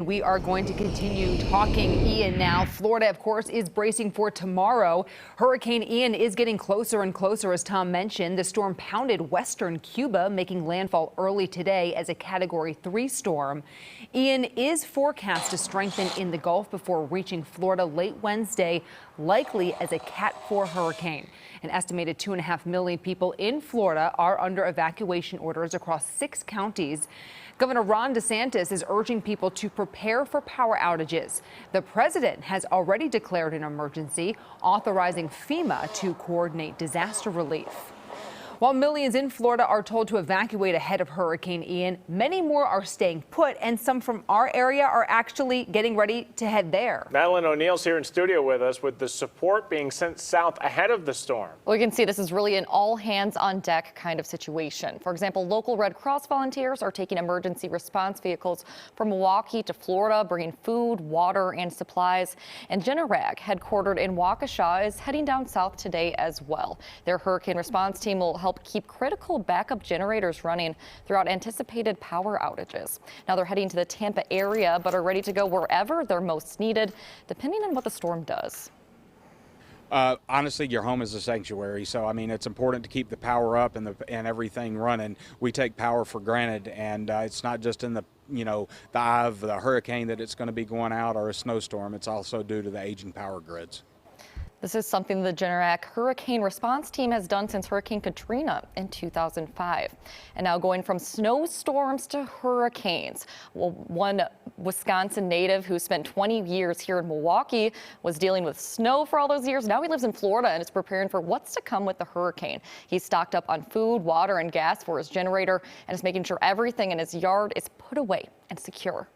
We are going to continue talking Ian now. Florida, of course, is bracing for tomorrow. Hurricane Ian is getting closer and closer, as Tom mentioned. The storm pounded western Cuba, making landfall early today as a Category 3 storm. Ian is forecast to strengthen in the Gulf before reaching Florida late Wednesday, likely as a Cat 4 hurricane. An estimated 2.5 million people in Florida are under evacuation orders across 6 counties. Governor Ron DeSantis is urging people to prepare for power outages. The president has already declared an emergency, authorizing FEMA to coordinate disaster relief. While millions in Florida are told to evacuate ahead of Hurricane Ian, many more are staying put, and some from our area are actually getting ready to head there. Madeline O'Neill's here in studio with us, with the support being sent south ahead of the storm. Well, you can see this is really an all hands on deck kind of situation. For example, local Red Cross volunteers are taking emergency response vehicles from Milwaukee to Florida, bringing food, water, and supplies. And Generac, headquartered in Waukesha, is heading down south today as well. Their hurricane response team will help keep critical backup generators running throughout anticipated power outages. Now they're heading to the Tampa area, but are ready to go wherever they're most needed, depending on what the storm does. Honestly, your home is a sanctuary, so I mean it's important to keep the power up and everything running. We take power for granted, and it's not just in the the eye of the hurricane that it's going to be going out, or a snowstorm. It's also due to the aging power grids. This is something the Generac hurricane response team has done since Hurricane Katrina in 2005. And now going from snowstorms to hurricanes. Well, one Wisconsin native who spent 20 years here in Milwaukee was dealing with snow for all those years. Now he lives in Florida and is preparing for what's to come with the hurricane. He's stocked up on food, water, and gas for his generator and is making sure everything in his yard is put away and secure.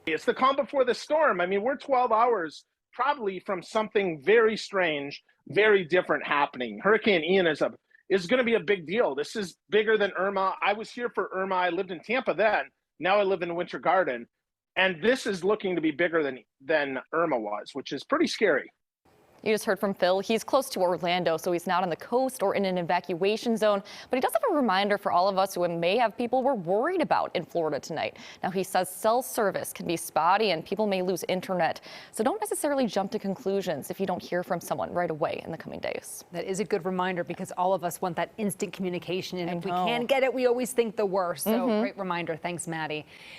It's the calm before the storm. I mean, we're 12 hours probably from something very strange, very different happening. Hurricane Ian is going to be a big deal. This is bigger than Irma. I was here for Irma. I lived in Tampa then. Now I live in Winter Garden. And this is looking to be bigger than Irma was, which is pretty scary. You just heard from Phil. He's close to Orlando, so he's not on the coast or in an evacuation zone. But he does have a reminder for all of us who may have people we're worried about in Florida tonight. Now, he says cell service can be spotty and people may lose internet. So don't necessarily jump to conclusions if you don't hear from someone right away in the coming days. That is a good reminder, because all of us want that instant communication. And if we can't get it, we always think the worst. So great reminder. Thanks, Maddie.